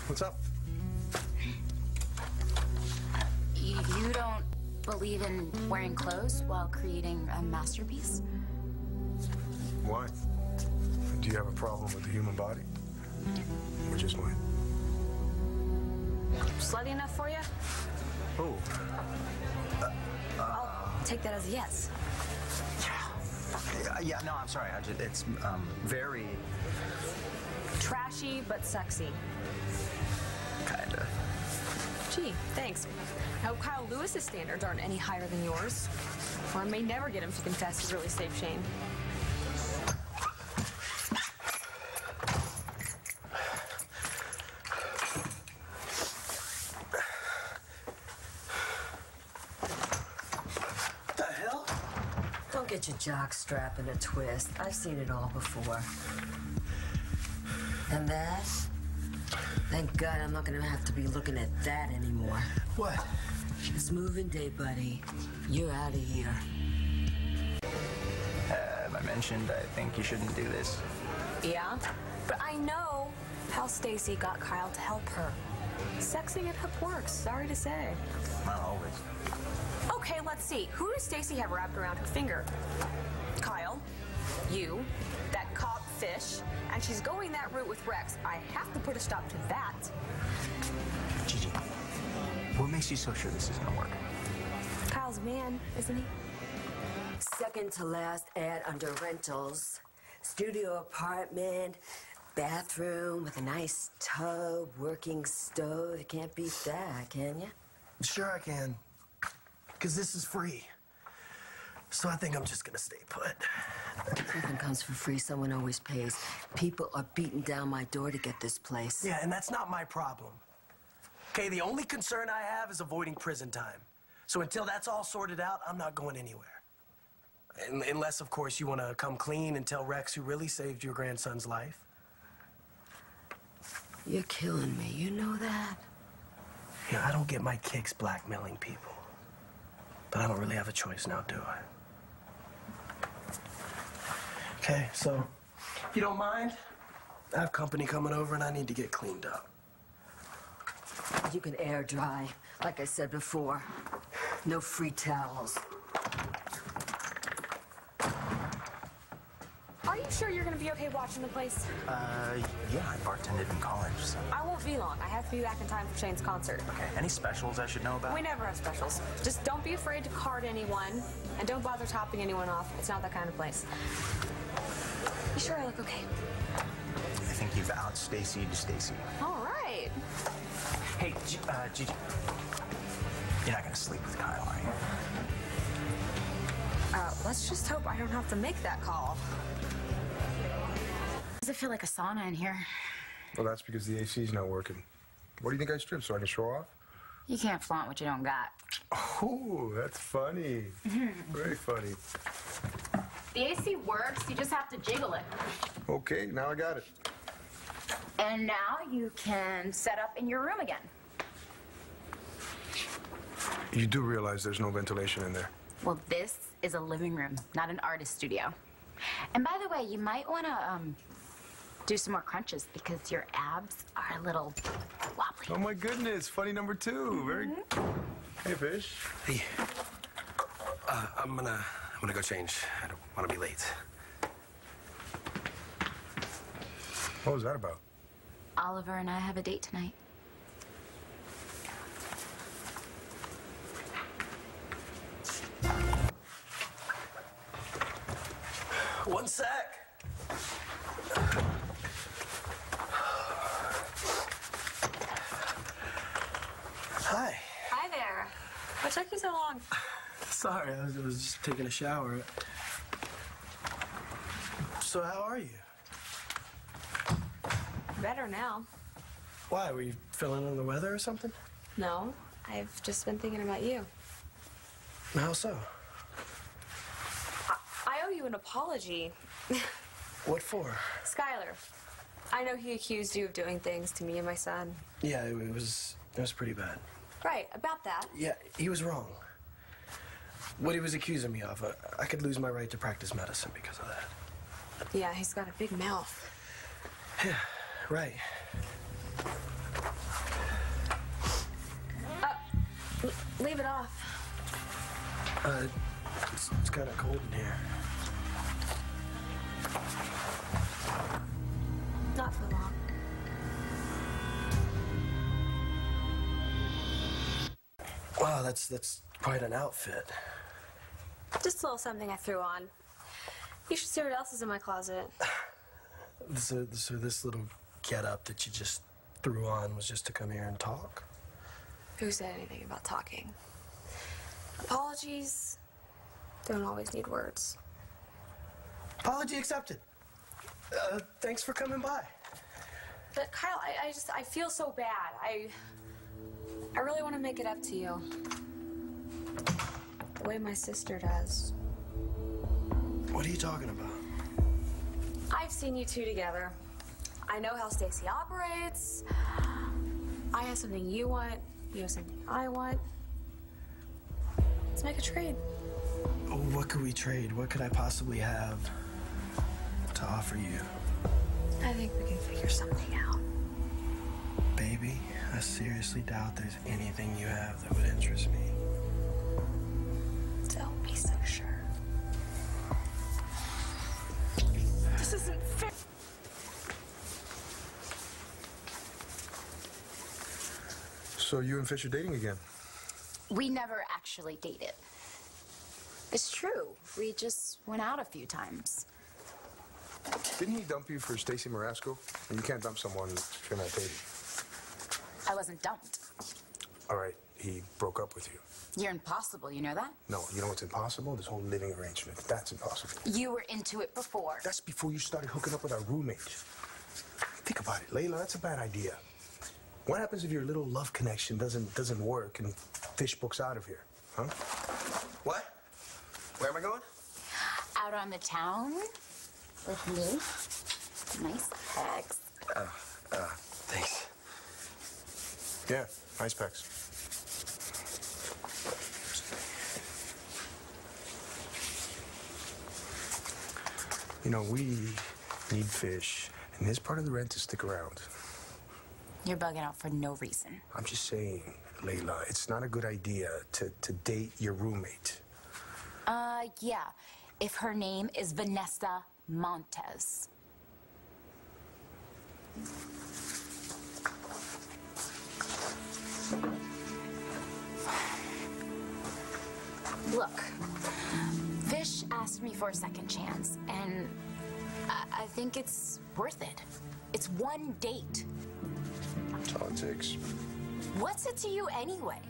What's up? You don't believe in wearing clothes while creating a masterpiece? Why? Do you have a problem with the human body? Or just mine? Slutty enough for you? Oh. I'll take that as a yes. Yeah, no, I'm sorry. It's very... Trashy, but sexy. Kinda. Gee, thanks. I hope Kyle Lewis's standards aren't any higher than yours. Or I may never get him to confess his really safe Shane. What the hell? Don't get your jock strap in a twist. I've seen it all before. And that? Thank God I'm not gonna have to be looking at that anymore. What? It's moving day, buddy. You're out of here. Have I mentioned I think you shouldn't do this? Yeah, but I know how Stacy got Kyle to help her. Sexing at Hook works, sorry to say. Not always. Okay, let's see. Who does Stacy have wrapped around her finger? Kyle, you, that cop Fish, and she's going that route with Rex. I have to put a stop to that. Gigi, what makes you so sure this is gonna work? Kyle's a man, isn't he? Second to last ad under rentals. Studio apartment, bathroom with a nice tub, working stove. You can't beat that, can you? Sure I can. Because this is free. So I think I'm just gonna stay put. Nothing comes for free, someone always pays. People are beating down my door to get this place. Yeah, and that's not my problem. Okay, the only concern I have is avoiding prison time. So until that's all sorted out, I'm not going anywhere. Unless, of course, you want to come clean and tell Rex who really saved your grandson's life. You're killing me, you know that? Yeah, I don't get my kicks blackmailing people. But I don't really have a choice now, do I? Okay, so, if you don't mind, I have company coming over and I need to get cleaned up. You can air dry, like I said before. No free towels. Are you sure you're gonna be okay watching the place? Yeah, I bartended in college, so... I won't be long. I have to be back in time for Shane's concert. Okay, any specials I should know about? We never have specials. Just don't be afraid to card anyone, and don't bother topping anyone off. It's not that kind of place. You sure I look okay? I think you've out-Stacy'd Stacy. All right. Hey, Gigi. You're not gonna sleep with Kyle, are you? Let's just hope I don't have to make that call. Does it feel like a sauna in here? Well, that's because the AC's not working. What do you think I stripped, so I can show off? You can't flaunt what you don't got. Oh, that's funny. Very funny. The AC works, you just have to jiggle it. Okay, now I got it. And now you can set up in your room again. You do realize there's no ventilation in there? Well, this is a living room, not an artist studio. And by the way, you might want to do some more crunches because your abs are a little wobbly. Oh my goodness, funny number two. Very. Hey, Fish. Hey, I'm gonna go change. I don't want to be late. What was that about? Oliver and I have a date tonight. One sec. Hi. Hi there. What took you so long? Sorry, I was just taking a shower. So how are you? Better now. Why, were you feeling under the weather or something? No, I've just been thinking about you. How so? I owe you an apology. What for? Skylar, I know he accused you of doing things to me and my son. Yeah, it was pretty bad. Right, about that. Yeah, he was wrong. What he was accusing me of, I could lose my right to practice medicine because of that. Yeah, he's got a big mouth. Yeah, right. Leave it off. It's kind of cold in here. Not for long. Wow, that's quite an outfit. Just a little something I threw on. You should see what else is in my closet. So this little get-up that you just threw on was just to come here and talk? Who said anything about talking? Apologies don't always need words. Apology accepted. Thanks for coming by. But Kyle, I feel so bad. I really want to make it up to you. The way my sister does. What are you talking about? I've seen you two together. I know how Stacy operates. I have something you want. You have something I want. Let's make a trade. Oh, what could we trade? What could I possibly have to offer you? I think we can figure something out. Baby, I seriously doubt there's anything you have that would interest me. Don't be so sure. This isn't fair. So you and Fish are dating again? We never actually dated. It's true. We just went out a few times. Didn't he dump you for Stacy Marasco? And you can't dump someone if you're not dating. I wasn't dumped. All right, he broke up with you. You're impossible, you know that? No, you know what's impossible? This whole living arrangement. That's impossible. You were into it before. That's before you started hooking up with our roommate. Think about it, Layla, that's a bad idea. What happens if your little love connection doesn't work and Fish books out of here, huh? What? Where am I going? Out on the town with me. Nice bags. Thanks. Yeah, nice pecs. You know, we need Fish, and his part of the rent to stick around. You're bugging out for no reason. I'm just saying, Layla, it's not a good idea to date your roommate. Yeah. If her name is Vanessa Montez. Look, Fish asked me for a second chance, and I think it's worth it. It's one date. That's all it takes. What's it to you anyway?